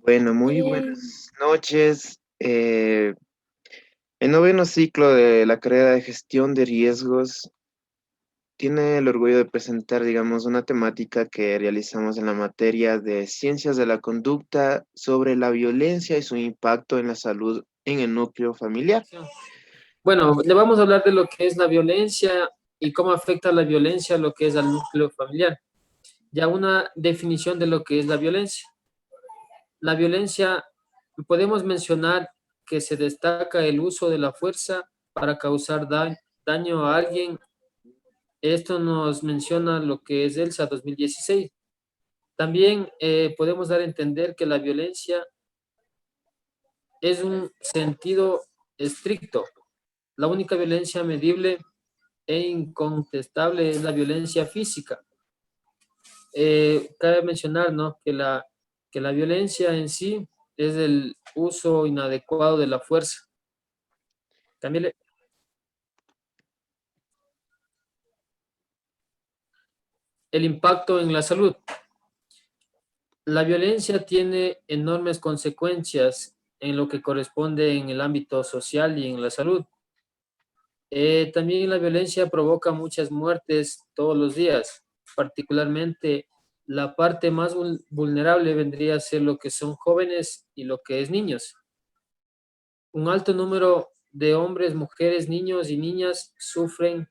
Bueno, muy Eh, buenas noches. El noveno ciclo de la carrera de gestión de riesgos tiene el orgullo de presentar, digamos, una temática que realizamos en la materia de ciencias de la conducta sobre la violencia y su impacto en la salud en el núcleo familiar. bueno, le vamos a hablar de lo que es la violencia y cómo afecta la violencia a lo que es al núcleo familiar. Ya una definición de lo que es la violencia. La violencia, podemos mencionar que se destaca el uso de la fuerza para causar daño a alguien. Esto nos menciona lo que es ELSA 2016. También podemos dar a entender que la violencia es un sentido estricto. La única violencia medible e incontestable es la violencia física. Cabe mencionar, ¿no?, que la violencia en sí es el uso inadecuado de la fuerza. También el impacto en la salud. La violencia tiene enormes consecuencias en lo que corresponde en el ámbito social y en la salud. También la violencia provoca muchas muertes todos los días, particularmente la parte más vulnerable vendría a ser lo que son jóvenes y lo que es niños. Un alto número de hombres, mujeres, niños y niñas sufren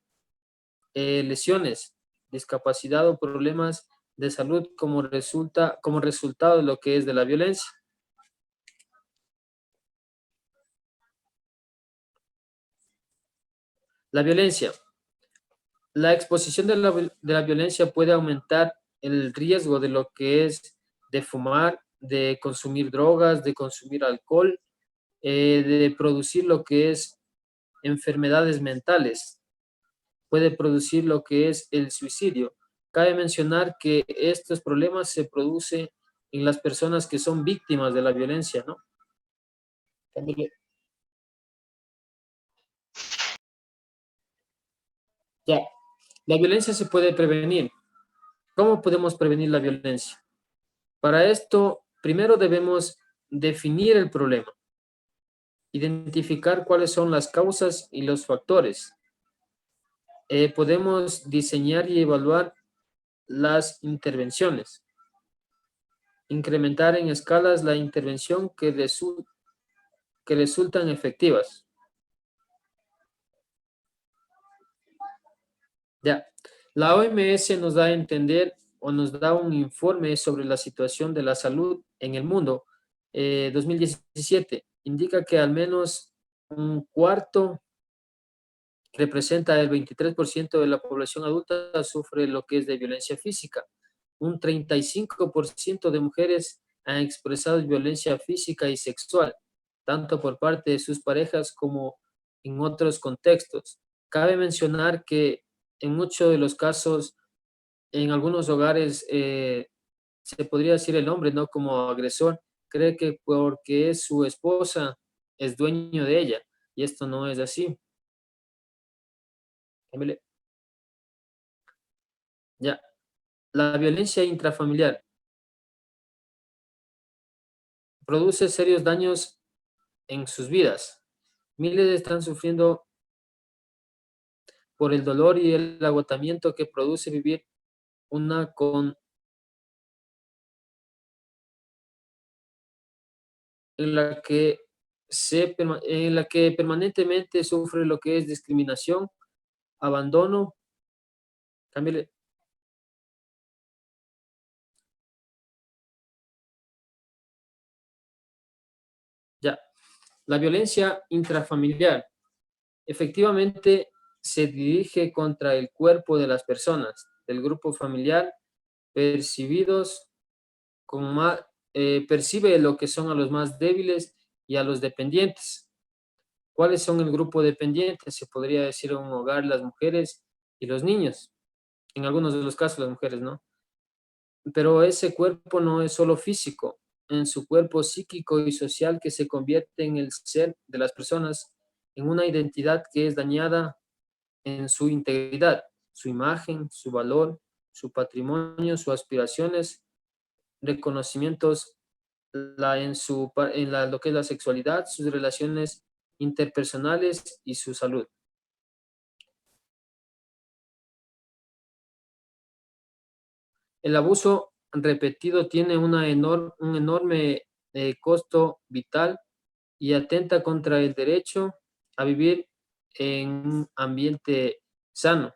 lesiones, discapacidad o problemas de salud como resultado de lo que es de la violencia. La violencia. La exposición de la violencia puede aumentar el riesgo de lo que es de fumar, de consumir drogas, de consumir alcohol, de producir lo que es enfermedades mentales, puede producir lo que es el suicidio. Cabe mencionar que estos problemas se producen en las personas que son víctimas de la violencia, ¿no? Ya, la violencia se puede prevenir. ¿Cómo podemos prevenir la violencia? Para esto, primero debemos definir el problema, identificar cuáles son las causas y los factores. Podemos diseñar y evaluar las intervenciones, incrementar en escalas la intervención que resultan efectivas. Ya, la OMS nos da a entender o nos da un informe sobre la situación de la salud en el mundo. 2017 indica que al menos un cuarto, representa el 23% de la población adulta, sufre lo que es de violencia física. Un 35% de mujeres han expresado violencia física y sexual, tanto por parte de sus parejas como en otros contextos. Cabe mencionar que en muchos de los casos, en algunos hogares, se podría decir el hombre, ¿no?, como agresor, cree que porque es su esposa, es dueño de ella, y esto no es así. Ya, la violencia intrafamiliar produce serios daños en sus vidas. Miles están sufriendo por el dolor y el agotamiento que produce vivir una con en la que en la que permanentemente sufre lo que es discriminación, abandono. También ya, la violencia intrafamiliar efectivamente se dirige contra el cuerpo de las personas del grupo familiar percibidos como más, percibe lo que son a los más débiles y a los dependientes. ¿Cuáles son el grupo dependiente? Se podría decir un hogar, las mujeres y los niños. En algunos de los casos las mujeres, ¿no? Pero ese cuerpo no es solo físico, en su cuerpo psíquico y social que se convierte en el ser de las personas, en una identidad que es dañada en su integridad, su imagen, su valor, su patrimonio, sus aspiraciones, reconocimientos lo que es la sexualidad, sus relaciones interpersonales y su salud. El abuso repetido tiene un enorme costo vital y atenta contra el derecho a vivir en un ambiente sano,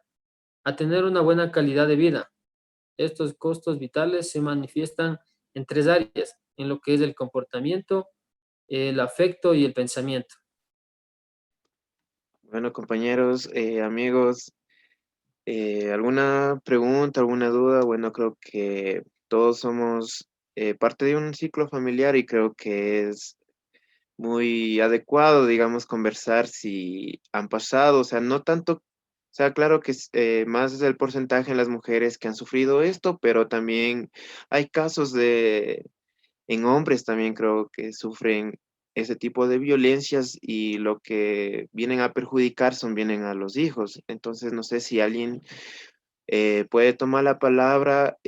a tener una buena calidad de vida. Estos costos vitales se manifiestan en tres áreas, en lo que es el comportamiento, el afecto y el pensamiento. Bueno, compañeros, amigos, ¿alguna pregunta, alguna duda? Bueno, creo que todos somos parte de un ciclo familiar y creo que es muy adecuado, digamos, conversar si han pasado, o sea, no tanto, o sea, claro que más es el porcentaje en las mujeres que han sufrido esto, pero también hay casos en hombres también creo que sufren ese tipo de violencias y lo que vienen a perjudicar vienen a los hijos. Entonces, no sé si alguien puede tomar la palabra,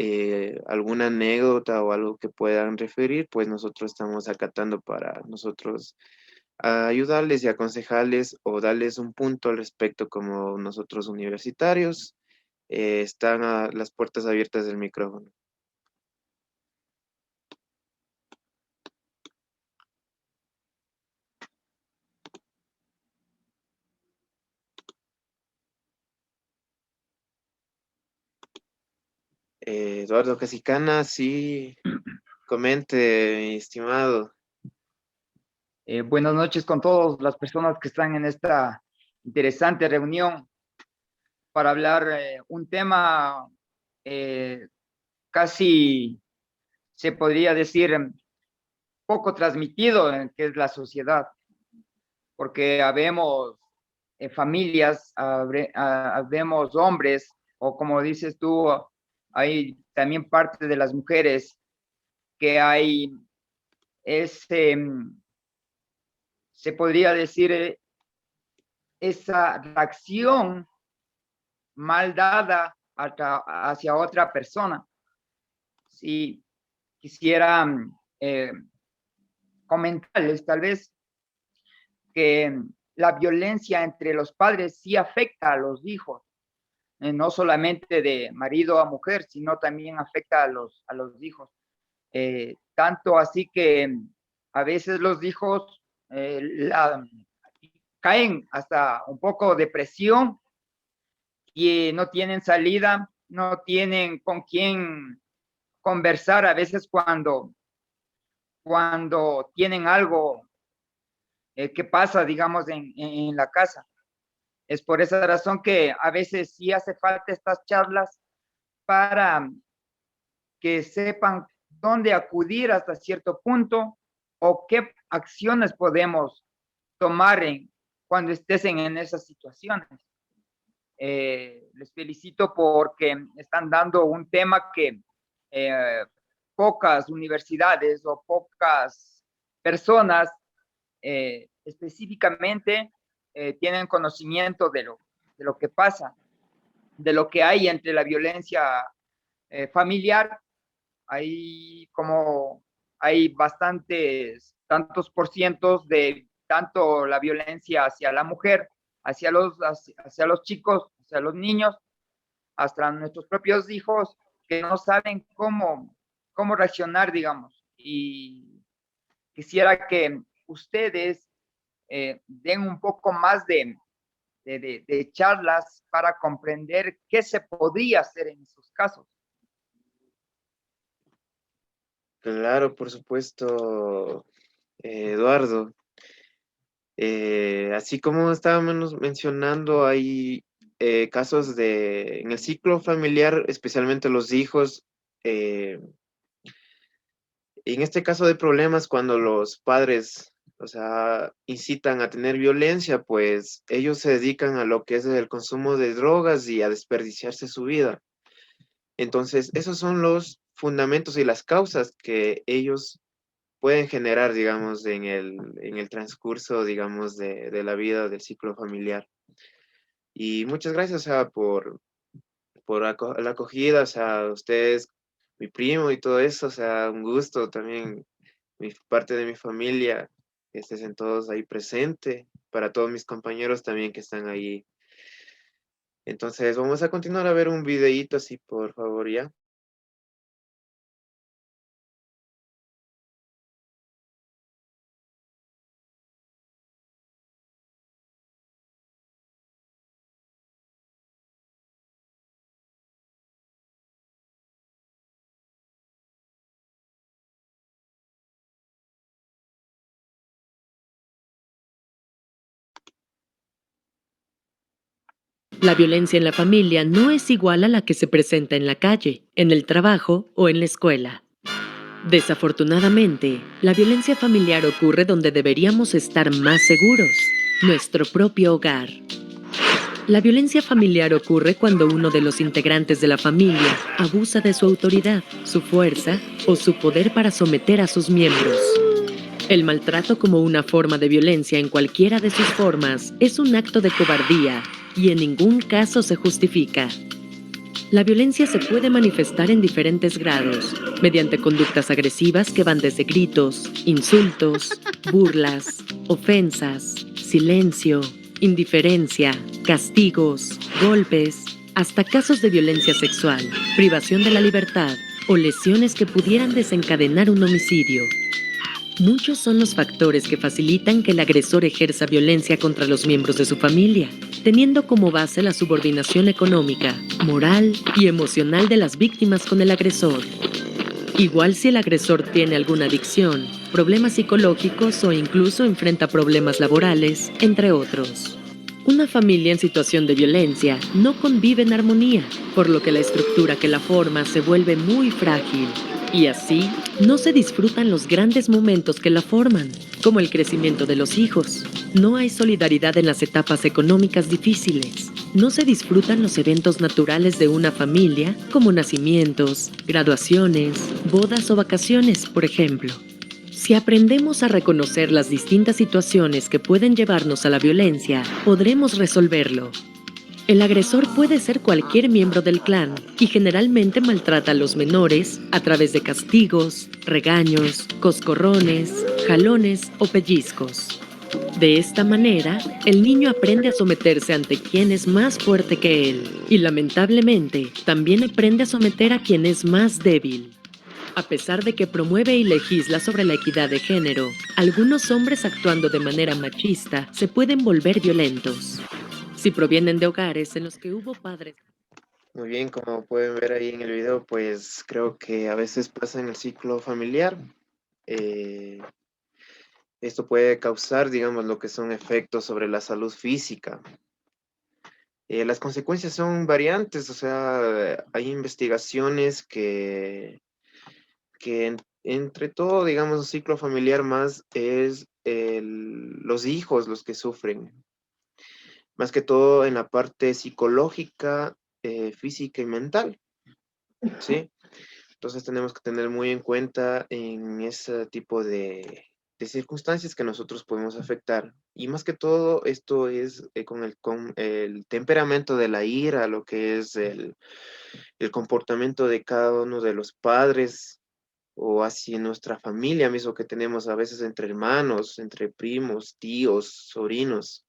alguna anécdota o algo que puedan referir, pues nosotros estamos acatando para nosotros ayudarles y aconsejarles o darles un punto al respecto como nosotros universitarios. Están las puertas abiertas del micrófono. Eduardo Casicana, sí, comente, mi estimado. Buenas noches con todas las personas que están en esta interesante reunión para hablar un tema eh, casi, se podría decir, poco transmitido, que es la sociedad, porque habemos familias, habemos hombres, o como dices tú, hay también parte de las mujeres que hay ese, se podría decir, esa reacción mal dada hacia otra persona. Si quisiera eh, comentarles tal vez que la violencia entre los padres sí afecta a los hijos, no solamente de marido a mujer, sino también afecta a los hijos. Tanto así que a veces los hijos caen hasta un poco depresión y no tienen salida, no tienen con quién conversar a veces cuando tienen algo que pasa, digamos, en la casa. Es por esa razón que a veces sí hace falta estas charlas para que sepan dónde acudir hasta cierto punto o qué acciones podemos tomar cuando estés en esas situaciones. Les felicito porque están dando un tema que pocas universidades o pocas personas específicamente tienen conocimiento de lo que pasa, de lo que hay entre la violencia familiar. Hay bastantes, tantos por cientos de tanto la violencia hacia la mujer, hacia los chicos, hacia los niños, hasta nuestros propios hijos que no saben cómo reaccionar, digamos. Y quisiera que ustedes den un poco más de charlas para comprender qué se podría hacer en esos casos. Claro, por supuesto, Eduardo. Así como estábamos mencionando, hay casos en el ciclo familiar, especialmente los hijos, en este caso de problemas cuando los padres, o sea, incitan a tener violencia, pues ellos se dedican a lo que es el consumo de drogas y a desperdiciarse su vida. Entonces, esos son los fundamentos y las causas que ellos pueden generar, digamos, en el transcurso, digamos, de la vida del ciclo familiar. Y muchas gracias, o sea, por la acogida, o sea, ustedes, mi primo y todo eso, o sea, un gusto también parte de mi familia, que estén todos ahí presente, para todos mis compañeros también que están ahí. Entonces, vamos a continuar a ver un videíto así, por favor, ya. La violencia en la familia no es igual a la que se presenta en la calle, en el trabajo o en la escuela. Desafortunadamente, la violencia familiar ocurre donde deberíamos estar más seguros, nuestro propio hogar. La violencia familiar ocurre cuando uno de los integrantes de la familia abusa de su autoridad, su fuerza o su poder para someter a sus miembros. El maltrato como una forma de violencia en cualquiera de sus formas es un acto de cobardía y en ningún caso se justifica. La violencia se puede manifestar en diferentes grados, mediante conductas agresivas que van desde gritos, insultos, burlas, ofensas, silencio, indiferencia, castigos, golpes, hasta casos de violencia sexual, privación de la libertad o lesiones que pudieran desencadenar un homicidio. Muchos son los factores que facilitan que el agresor ejerza violencia contra los miembros de su familia, teniendo como base la subordinación económica, moral y emocional de las víctimas con el agresor. Igual si el agresor tiene alguna adicción, problemas psicológicos o incluso enfrenta problemas laborales, entre otros. Una familia en situación de violencia no convive en armonía, por lo que la estructura que la forma se vuelve muy frágil. Y así, no se disfrutan los grandes momentos que la forman, como el crecimiento de los hijos. No hay solidaridad en las etapas económicas difíciles. No se disfrutan los eventos naturales de una familia, como nacimientos, graduaciones, bodas o vacaciones, por ejemplo. Si aprendemos a reconocer las distintas situaciones que pueden llevarnos a la violencia, podremos resolverlo. El agresor puede ser cualquier miembro del clan y generalmente maltrata a los menores a través de castigos, regaños, coscorrones, jalones o pellizcos. De esta manera, el niño aprende a someterse ante quien es más fuerte que él y lamentablemente también aprende a someter a quien es más débil. A pesar de que promueve y legisla sobre la equidad de género, algunos hombres actuando de manera machista se pueden volver violentos. Si provienen de hogares en los que hubo padres. Muy bien, como pueden ver ahí en el video, pues creo que a veces pasa en el ciclo familiar. Eh, Esto puede causar, digamos, lo que son efectos sobre la salud física. Las consecuencias son variantes, o sea, hay investigaciones que entre todo, digamos, un ciclo familiar más es los hijos los que sufren, más que todo en la parte psicológica, física y mental, ¿sí? Entonces tenemos que tener muy en cuenta en ese tipo de circunstancias que nosotros podemos afectar. Y más que todo, esto es con el temperamento de la ira, lo que es el comportamiento de cada uno de los padres o así en nuestra familia mismo que tenemos a veces entre hermanos, entre primos, tíos, sobrinos.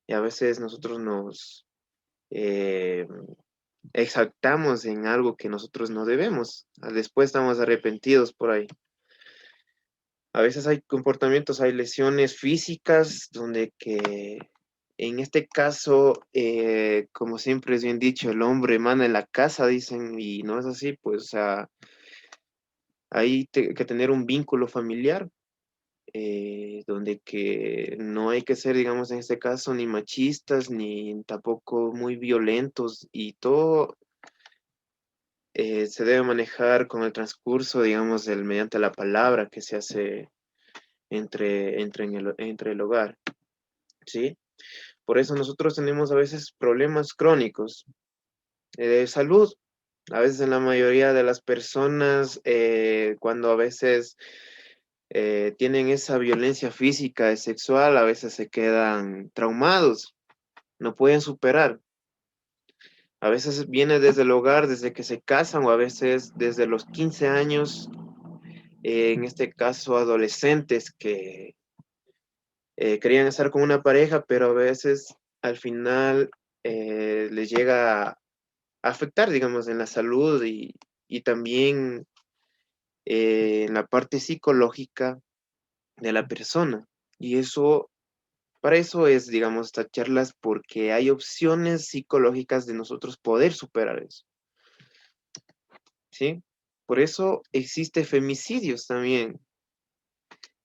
Y a veces nosotros nos eh, exaltamos en algo que nosotros no debemos. Después estamos arrepentidos por ahí. A veces hay comportamientos, hay lesiones físicas donde que en este caso, como siempre es bien dicho, el hombre manda en la casa, dicen, y no es así, pues, o sea, que tener un vínculo familiar, donde que no hay que ser, digamos, en este caso, ni machistas, ni tampoco muy violentos, y todo se debe manejar con el transcurso, digamos, mediante la palabra que se hace entre el hogar, ¿sí? Por eso nosotros tenemos a veces problemas crónicos de salud. A veces en la mayoría de las personas, cuando a veces tienen esa violencia física y sexual, a veces se quedan traumados, no pueden superar. A veces viene desde el hogar, desde que se casan, o a veces desde los 15 años en este caso adolescentes que querían estar con una pareja, pero a veces al final les llega a afectar, digamos, en la salud y también en la parte psicológica de la persona. Y eso, para eso es, digamos, estas charlas, porque hay opciones psicológicas de nosotros poder superar eso, ¿sí? Por eso existe femicidios también.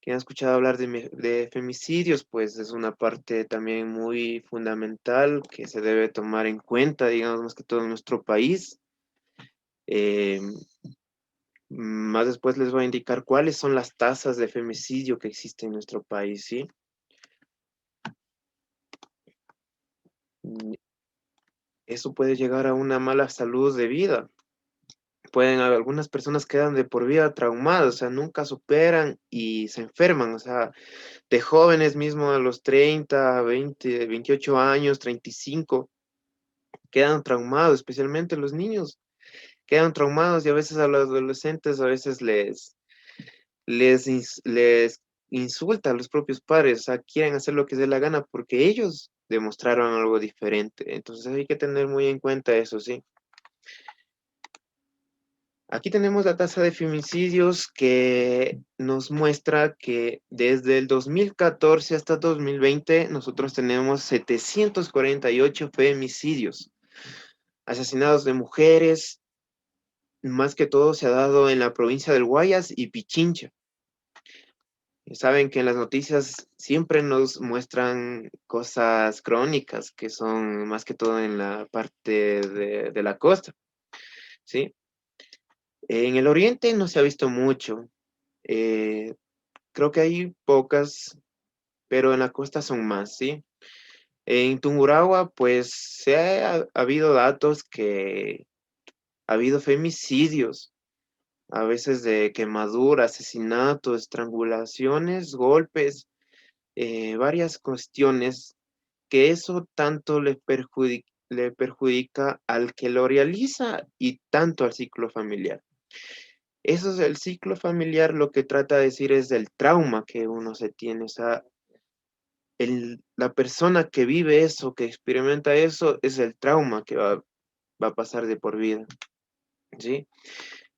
¿Quién ha escuchado hablar de femicidios? Pues es una parte también muy fundamental que se debe tomar en cuenta, digamos, más que todo en nuestro país. Eh, Más después les voy a indicar cuáles son las tasas de femicidio que existen en nuestro país, ¿sí? Mm, Eso puede llegar a una mala salud de vida. Algunas personas quedan de por vida traumadas, o sea, nunca superan y se enferman, o sea, de jóvenes mismo a los 30, 20, 28 años, 35, quedan traumados, especialmente los niños, quedan traumados y a veces a los adolescentes a veces les insulta a los propios padres, o sea, quieren hacer lo que les dé la gana porque ellos demostraron algo diferente. Entonces hay que tener muy en cuenta eso, sí. Aquí tenemos la tasa de femicidios que nos muestra que desde el 2014 hasta 2020 nosotros tenemos 748 femicidios, asesinados de mujeres, más que todo se ha dado en la provincia del Guayas y Pichincha. Saben que en las noticias siempre nos muestran cosas crónicas que son más que todo en la parte de la costa, ¿sí? En el oriente no se ha visto mucho. eh, Creo que hay pocas, pero en la costa son más, ¿sí? En Tungurahua, pues ha habido datos que ha habido femicidios, a veces de quemadura, asesinatos, estrangulaciones, golpes, varias cuestiones que eso tanto le perjudica al que lo realiza y tanto al ciclo familiar. Eso es el ciclo familiar, lo que trata de decir es del trauma que uno se tiene, o sea, la persona que vive eso, que experimenta eso, es el trauma que va a pasar de por vida, ¿sí?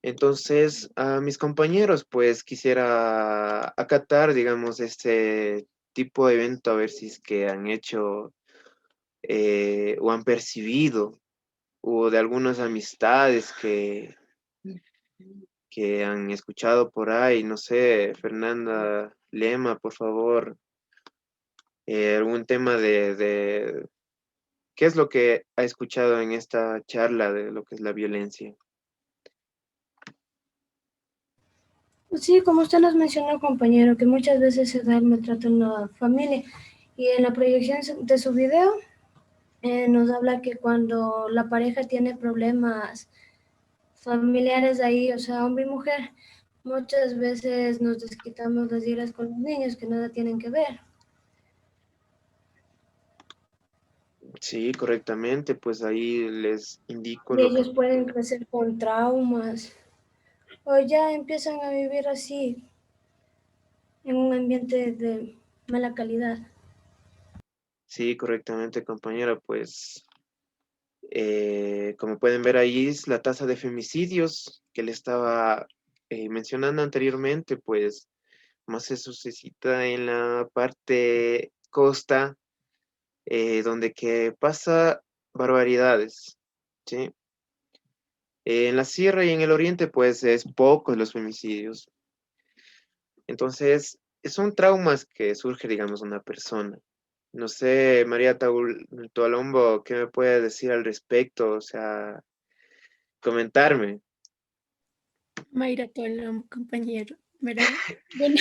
Entonces, a mis compañeros, pues quisiera acatar, digamos, este tipo de evento, a ver si es que han hecho o han percibido, o de algunas amistades que han escuchado por ahí, no sé, Fernanda Lema, por favor, algún tema ¿qué es lo que ha escuchado en esta charla de lo que es la violencia? Sí, como usted nos mencionó, compañero, que muchas veces se da el maltrato en la familia y en la proyección de su video nos habla que cuando la pareja tiene problemas familiares ahí, o sea, hombre y mujer, muchas veces nos desquitamos las iras con los niños que nada tienen que ver. Sí, correctamente, pues ahí les indico Y lo que... ellos pueden crecer con traumas o ya empiezan a vivir así en un ambiente de mala calidad. Sí, correctamente, compañera, pues como pueden ver ahí es la tasa de femicidios que le estaba mencionando anteriormente, pues más se suscita en la parte costa, donde que pasa barbaridades, ¿sí? En la sierra y en el oriente, pues es pocos los femicidios. Entonces, son traumas que surge, digamos, una persona. No sé, María Tualombo, ¿qué me puede decir al respecto? O sea, comentarme. Mayra Tolón, compañero, ¿verdad? Bueno,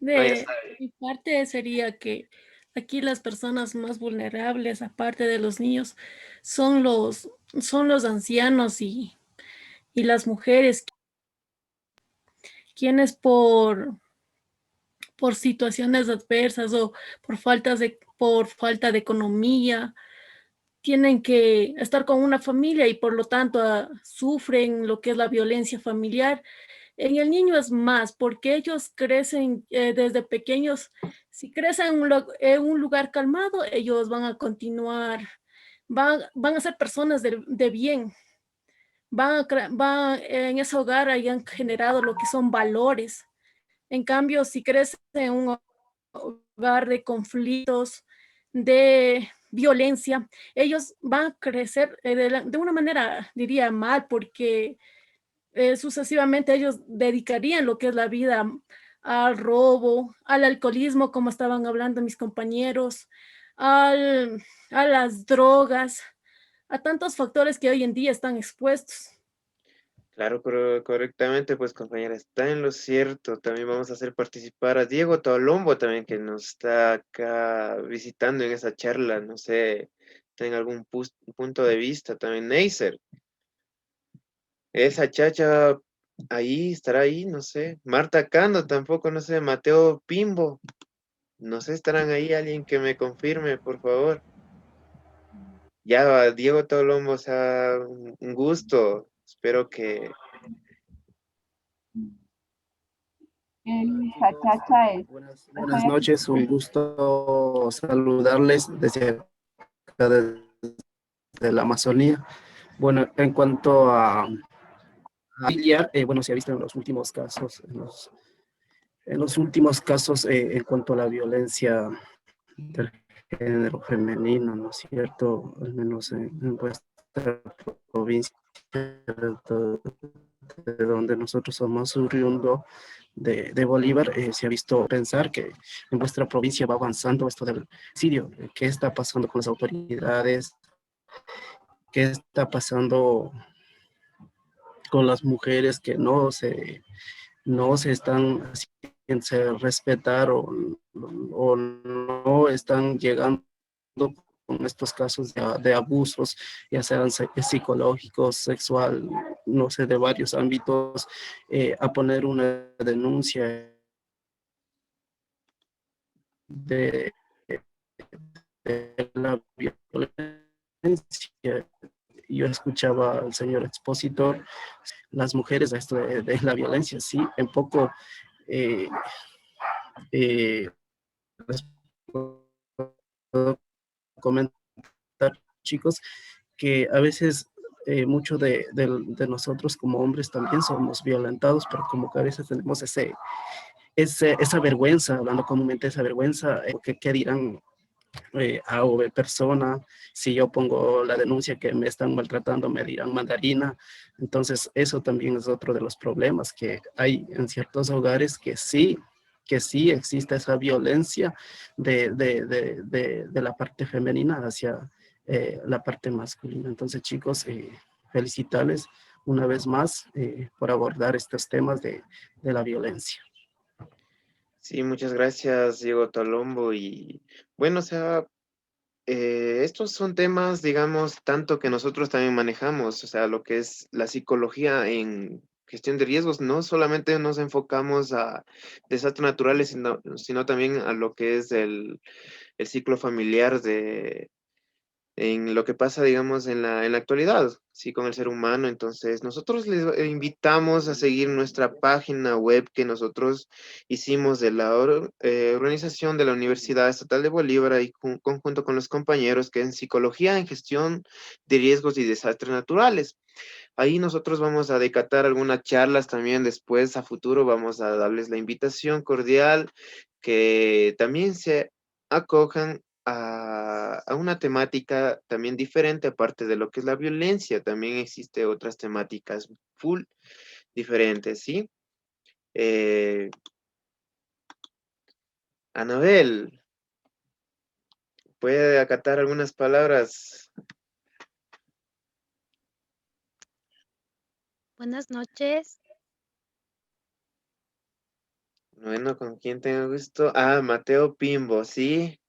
No, ya de sabe. mi parte sería que aquí las personas más vulnerables, aparte de los niños, son los ancianos y las mujeres, quienes por situaciones adversas o por falta de economía, tienen que estar con una familia y por lo tanto sufren lo que es la violencia familiar En el niño es más, porque ellos crecen desde pequeños. Si crecen en un lugar calmado, ellos van a continuar, van a ser personas de bien. En ese hogar hayan generado lo que son valores. En cambio, si crecen en un hogar de conflictos, de violencia, ellos van a crecer de una manera, diría, mal, porque sucesivamente ellos dedicarían lo que es la vida al robo, al alcoholismo, como estaban hablando mis compañeros, a las drogas, a tantos factores que hoy en día están expuestos. Claro, pero correctamente, pues compañera, está en lo cierto. También vamos a hacer participar a Diego Tolombo también, que nos está acá visitando en esa charla. No sé, tenga algún punto de vista. También Neisser, esa chacha ahí, estará ahí, no sé. Marta Cando tampoco, no sé. Mateo Pimbo, no sé, estarán ahí alguien que me confirme, por favor. Ya, Diego Tolombo, o sea, un gusto. Espero que... Esa chacha es, Buenas noches, un gusto saludarles desde acá de la Amazonía. Bueno, en cuanto a familiar, bueno, se ha visto en los últimos casos, en los últimos casos en cuanto a la violencia del género femenino, ¿no es cierto? Al menos en vuestra provincia, de donde nosotros somos oriundo de Bolívar, se ha visto pensar que en vuestra provincia va avanzando esto del suicidio. ¿Qué está pasando con las autoridades? ¿Qué está pasando con las mujeres que no se están haciendo respetar o no están llegando con estos casos de abusos, ya sean psicológicos, sexual, no sé, de varios ámbitos, a poner una denuncia de, de la violencia? Yo escuchaba al señor expositor, las mujeres, esto de la violencia, sí, en poco eh, eh, les puedo comentar, chicos, que a veces mucho de nosotros como hombres también somos violentados, pero como que a veces tenemos esa vergüenza, hablando comúnmente, esa vergüenza, que dirán A o B persona, si yo pongo la denuncia que me están maltratando, me dirán mandarina. Entonces, eso también es otro de los problemas que hay en ciertos hogares que sí existe esa violencia de la parte femenina hacia la parte masculina. Entonces, chicos, felicitarles una vez más por abordar estos temas de la violencia. Sí, muchas gracias, Diego Tolombo. Y bueno, o sea, estos son temas, digamos, tanto que nosotros también manejamos, o sea, lo que es la psicología en gestión de riesgos, no solamente nos enfocamos a desastres naturales, sino también a lo que es el ciclo familiar en lo que pasa, digamos, en la actualidad, sí, con el ser humano. Entonces, nosotros les invitamos a seguir nuestra página web que nosotros hicimos de la organización de la Universidad Estatal de Bolívar, y conjunto con los compañeros que en Psicología en Gestión de Riesgos y Desastres Naturales. Ahí nosotros vamos a decatar algunas charlas también después, a futuro, vamos a darles la invitación cordial que también se acojan a una temática también diferente, aparte de lo que es la violencia, también existe otras temáticas full diferentes, ¿sí? Eh, Anabel, ¿puede acatar algunas palabras? Buenas noches. Bueno, ¿con quién tengo gusto? Ah, Mateo Pimbo, ¿sí?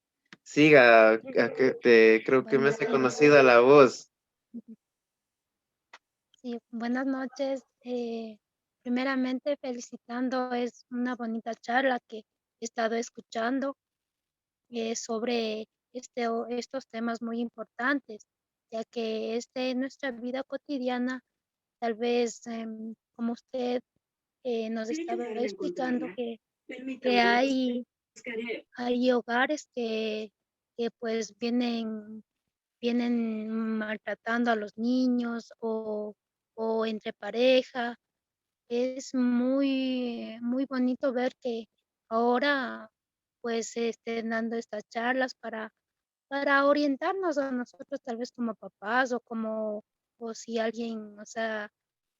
Siga, creo que me Buenas hace noches. conocida la voz. Sí, buenas noches. Primeramente, felicitando, es una bonita charla que he estado escuchando sobre estos temas muy importantes, ya que en nuestra vida cotidiana, tal vez, como usted nos estaba explicando que hay hogares que pues vienen maltratando a los niños o entre pareja. Es muy bonito ver que ahora pues se estén dando estas charlas para orientarnos a nosotros tal vez como papás o si alguien, o sea,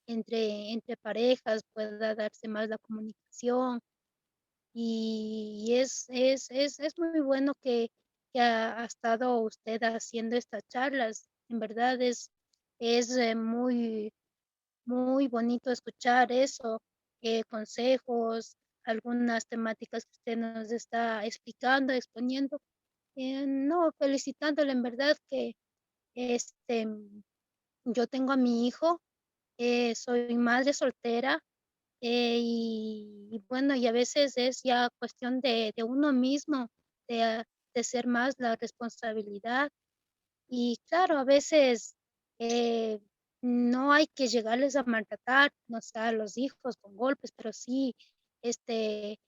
entre parejas pueda darse más la comunicación. Y es muy bueno que ha estado usted haciendo estas charlas. En verdad es muy bonito escuchar eso, consejos, algunas temáticas que usted nos está explicando, exponiendo. No, felicitándole en verdad que este, yo tengo a mi hijo, soy madre soltera, y bueno, y a veces es ya cuestión de uno mismo, de ser más la responsabilidad. Y claro, a veces eh, no hay que llegarles a maltratar, no sé, a los hijos con golpes, pero sí este,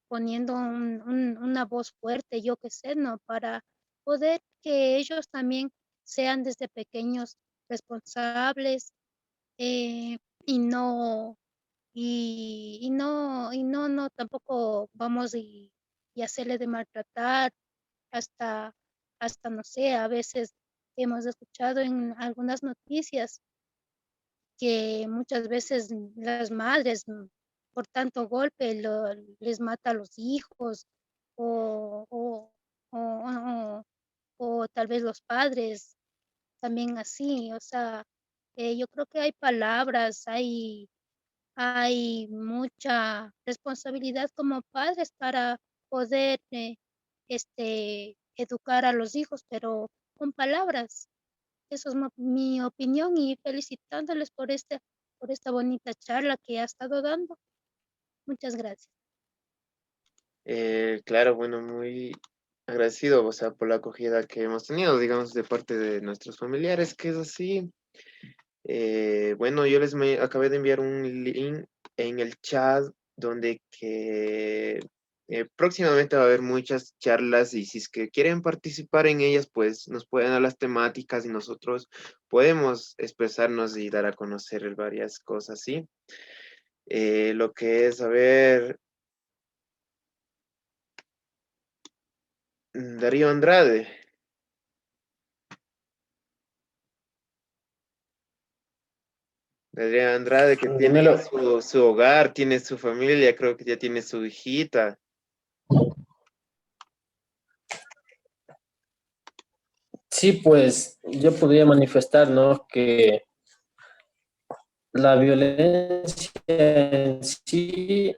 poniendo una voz fuerte, yo qué sé, ¿no? Para poder que ellos también sean desde pequeños responsables, y no no, tampoco vamos y hacerle de maltratar hasta, no sé, a veces hemos escuchado en algunas noticias que muchas veces las madres por tanto golpe les mata a los hijos o, o, o, o- o tal vez los padres también así, o sea, yo creo que hay palabras, hay mucha responsabilidad como padres para poder educar a los hijos, pero con palabras. Eso es mi opinión y felicitándoles por esta bonita charla que ha estado dando. Muchas gracias. Claro, bueno, muy agradecido, o sea, por la acogida que hemos tenido, digamos, de parte de nuestros familiares, que es así. Bueno, acabé de enviar un link en el chat donde que próximamente va a haber muchas charlas y si es que quieren participar en ellas, pues nos pueden dar las temáticas y nosotros podemos expresarnos y dar a conocer varias cosas, ¿sí? Lo que es, a ver, Darío Andrade. Darío Andrade que tiene Dímelo. su hogar, tiene su familia, creo que ya tiene su hijita. Sí, pues yo podría manifestar, ¿no? Que la violencia en sí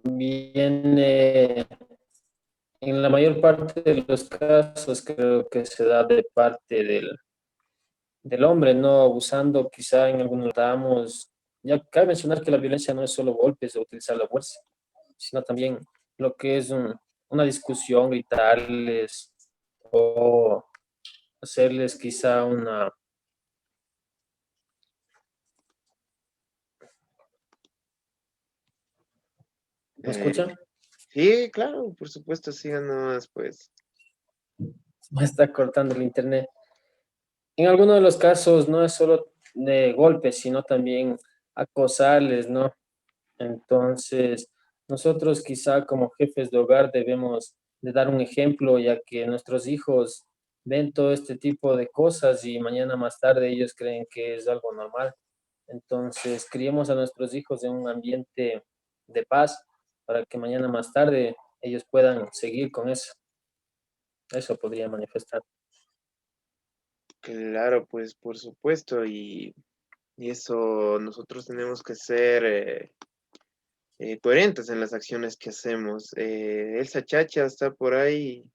viene, en la mayor parte de los casos, creo que se da de parte del hombre, ¿no? Abusando, quizá en algunos damos. Ya cabe mencionar que la violencia no es solo golpes o utilizar la fuerza, sino también lo que es una discusión, gritarles o hacerles quizá una... ¿Me Eh, escuchan? sí, claro, por supuesto, síganos, pues. Me está cortando el internet. En algunos de los casos no es solo de golpes, sino también acosarles, ¿no? Entonces, nosotros quizá como jefes de hogar debemos de dar un ejemplo, ya que nuestros hijos ven todo este tipo de cosas y mañana más tarde ellos creen que es algo normal. Entonces, criemos a nuestros hijos en un ambiente de paz para que mañana más tarde ellos puedan seguir con eso. Eso podría manifestar. Claro, pues por supuesto, y eso nosotros tenemos que ser coherentes en las acciones que hacemos. Elsa Chacha está por ahí,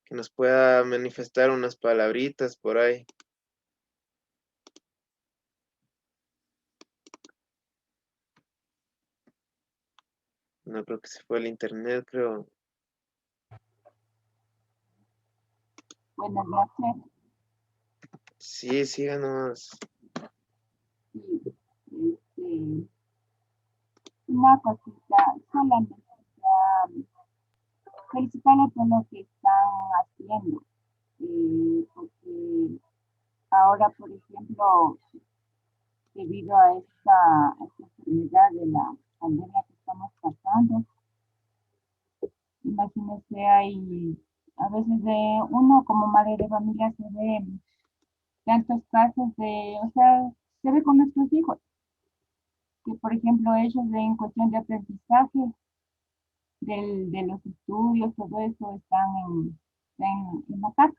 que nos pueda manifestar unas palabritas por ahí. No creo que se fue el internet, creo. Buenas noches. Sí, síganos. Sí, una cosita, solamente felicitarles por lo que están haciendo, porque ahora, por ejemplo, debido a esta enfermedad de la pandemia que estamos pasando, imagínense, hay a veces de uno como madre de familia se ve tantos casos de, o sea, se ve con nuestros hijos, que por ejemplo ellos en cuestión de aprendizaje de los estudios, todo eso están en la casa,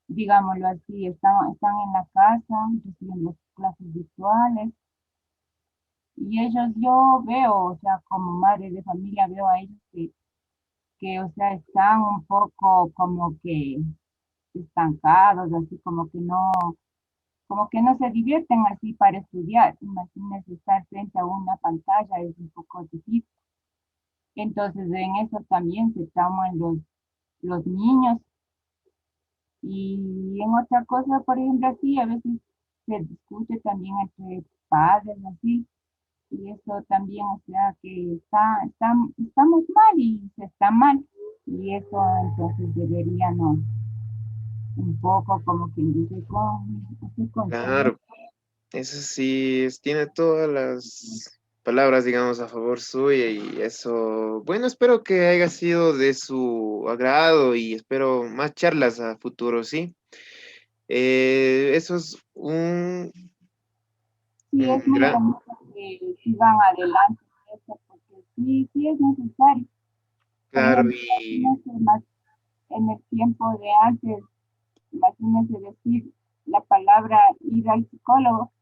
digámoslo así, están en la casa, reciben las clases virtuales, y ellos yo veo, o sea, como madre de familia veo a ellos que o sea, están un poco como que estancados, así como que no se divierten así para estudiar. Imagínense estar frente a una pantalla, es un poco difícil. Entonces, en eso también se trauman los niños. Y en otra cosa, por ejemplo, así, a veces se discute también entre padres, así, y eso también, o sea, que estamos mal y se está mal. Y eso entonces deberíamos un poco como que dice así Claro, eso sí, tiene todas las palabras, digamos, a favor suya y eso, bueno, espero que haya sido de su agrado y espero más charlas a futuro, ¿sí? Eso es sí, es un muy gran, bonito que sigan adelante en eso, porque sí, sí es necesario. Por claro, ejemplo, y imagínense más en el tiempo de antes, imagínense decir la palabra ir al psicólogo,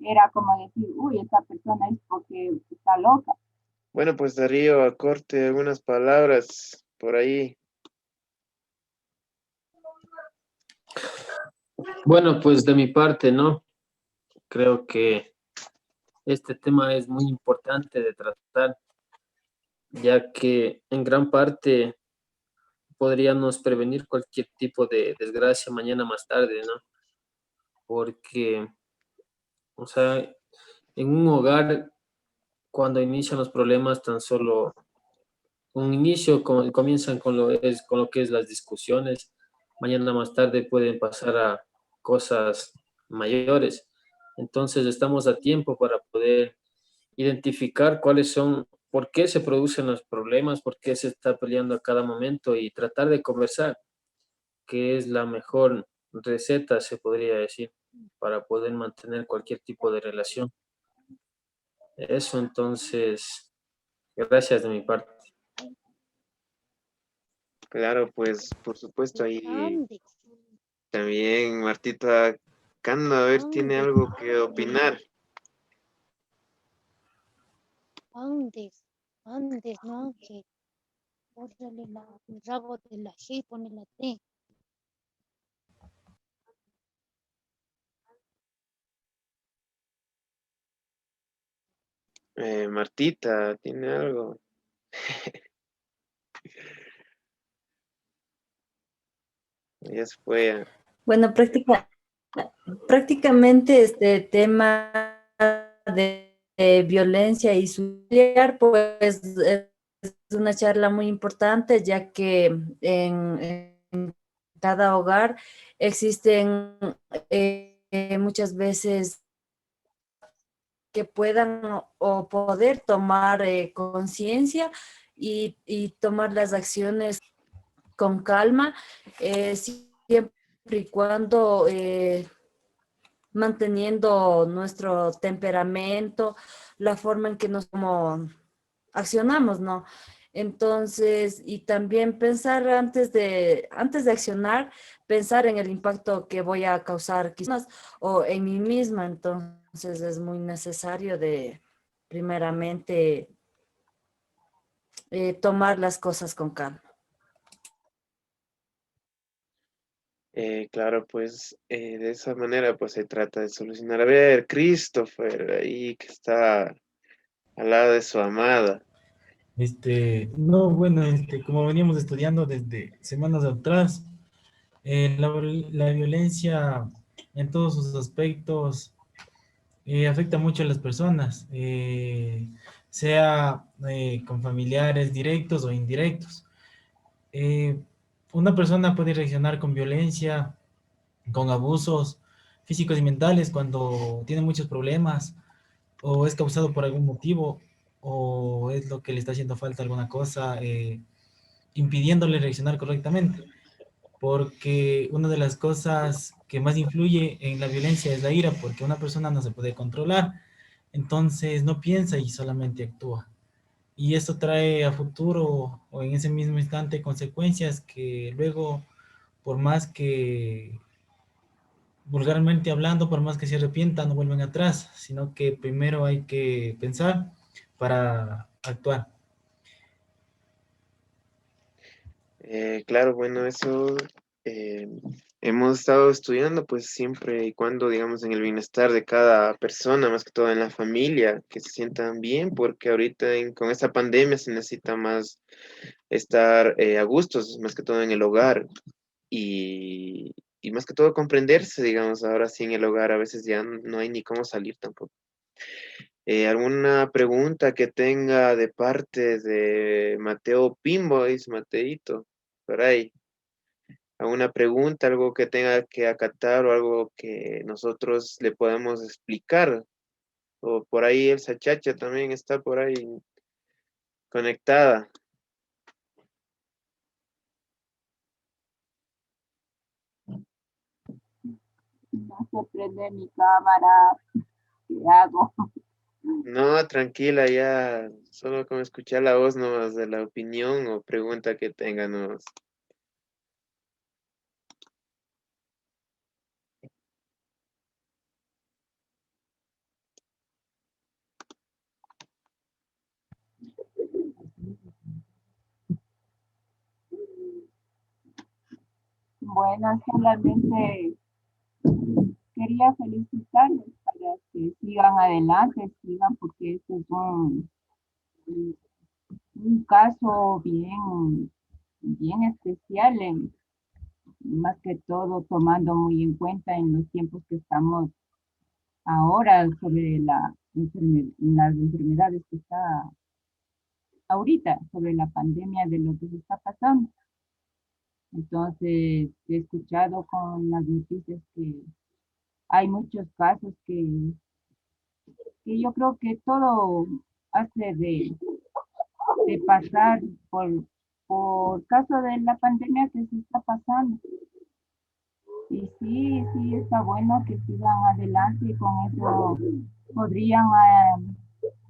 era como decir, uy, esta persona es porque está loca. bueno, pues Darío, acorte algunas palabras por ahí. Bueno, pues de mi parte, ¿no? Creo que este tema es muy importante de tratar, ya que en gran parte podríamos prevenir cualquier tipo de desgracia mañana más tarde, ¿no? Porque, o sea, en un hogar, cuando inician los problemas, tan solo un inicio comienzan con lo que es las discusiones, mañana más tarde pueden pasar a cosas mayores. Entonces estamos a tiempo para poder identificar cuáles son, por qué se producen los problemas, por qué se está peleando a cada momento y tratar de conversar, que es la mejor receta, se podría decir, para poder mantener cualquier tipo de relación. Eso entonces, gracias de mi parte. Claro, pues por supuesto, ahí Andes, también Martita Cando, a ver, tiene Andes, algo que opinar. Andes, Andes, no Ángel. Bórrale el rabo de la G y pone la T. Martita, tiene algo. Ya se fue. Bueno, prácticamente este tema de violencia y familiar, pues es una charla muy importante, ya que en cada hogar existen muchas veces que puedan o poder tomar conciencia y tomar las acciones con calma, siempre y cuando manteniendo nuestro temperamento, la forma en que nos como accionamos, ¿no? Entonces, y también pensar antes de accionar, pensar en el impacto que voy a causar quizás o en mí misma. Entonces, es muy necesario de, primeramente, tomar las cosas con calma. Claro, pues de esa manera pues se trata de solucionar. A ver, Christopher, ahí que está al lado de su amada. No, bueno, como veníamos estudiando desde semanas atrás, la violencia en todos sus aspectos afecta mucho a las personas, sea con familiares directos o indirectos. Eh, una persona puede reaccionar con violencia, con abusos físicos y mentales cuando tiene muchos problemas o es causado por algún motivo o es lo que le está haciendo falta alguna cosa, impidiéndole reaccionar correctamente. Porque una de las cosas que más influye en la violencia es la ira, porque una persona no se puede controlar, entonces no piensa y solamente actúa. Y esto trae a futuro o en ese mismo instante consecuencias que luego, por más que vulgarmente hablando, por más que se arrepientan, no vuelven atrás, sino que primero hay que pensar para actuar. Claro, bueno, eso eh, hemos estado estudiando pues siempre y cuando, digamos, en el bienestar de cada persona, más que todo en la familia, que se sientan bien, porque ahorita con esta pandemia se necesita más estar a gustos, más que todo en el hogar y más que todo comprenderse, digamos, ahora sí en el hogar a veces ya no hay ni cómo salir tampoco. ¿Alguna pregunta que tenga de parte de Mateo Pimbois, Mateito, por ahí? ¿Alguna pregunta, algo que tenga que acatar o algo que nosotros le podamos explicar? O por ahí Elsa Chacha también está por ahí conectada. No se prende mi cámara, ¿qué hago? No, tranquila, ya solo con escuchar la voz nomás de la opinión o pregunta que tenga nomás. Bueno, solamente quería felicitarles para que sigan adelante, sigan porque este es un caso bien especial, más que todo tomando muy en cuenta en los tiempos que estamos ahora sobre las enfermedades que está ahorita, sobre la pandemia de lo que se está pasando. Entonces, he escuchado con las noticias que hay muchos casos que yo creo que todo hace de pasar por caso de la pandemia que se está pasando. Y sí, está bueno que sigan adelante y con eso podrían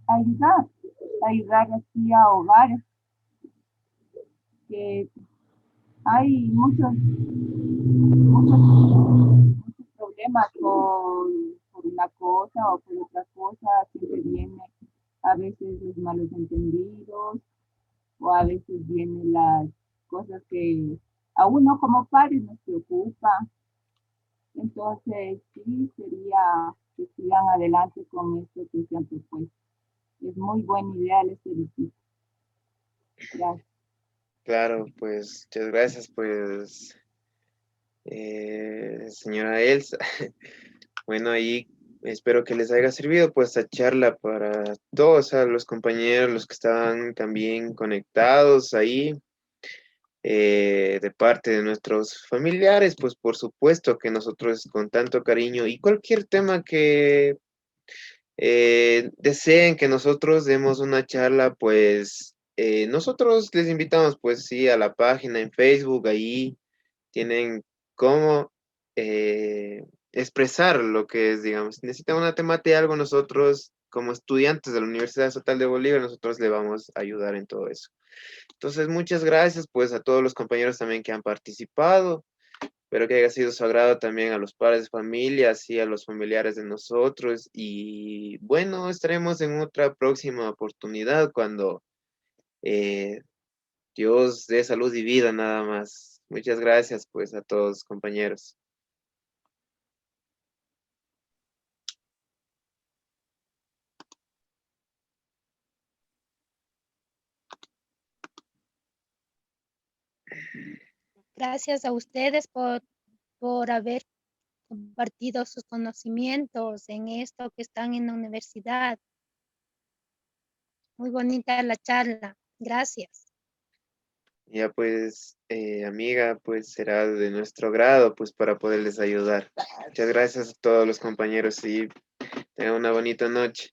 ayudar, ayudar así a hogares que hay muchos problemas por una cosa o por otra cosa, siempre viene a veces los malos entendidos o a veces vienen las cosas que a uno como padres nos preocupa. Entonces, sí, sería que sigan adelante con esto que se han propuesto. Es muy buena idea este edificio. Gracias. Claro, pues muchas gracias, pues, señora Elsa. Bueno, ahí espero que les haya servido pues esta charla para todos, a los compañeros, los que estaban también conectados ahí, de parte de nuestros familiares, pues por supuesto que nosotros con tanto cariño y cualquier tema que deseen que nosotros demos una charla, pues nosotros les invitamos pues sí a la página en Facebook, ahí tienen cómo expresar lo que es, digamos, si necesitan una temática, algo nosotros como estudiantes de la Universidad Estatal de Bolívar, nosotros le vamos a ayudar en todo eso. Entonces, muchas gracias pues a todos los compañeros también que han participado. Espero que haya sido su agrado también a los padres de familia, así a los familiares de nosotros. Y bueno, estaremos en otra próxima oportunidad cuando eh, Dios dé salud y vida nada más. Muchas gracias pues a todos compañeros. Gracias a ustedes por haber compartido sus conocimientos en esto que están en la universidad. Muy bonita la charla. Gracias. Ya pues, amiga, pues será de nuestro grado, pues para poderles ayudar. Muchas gracias a todos los compañeros y tengan una bonita noche.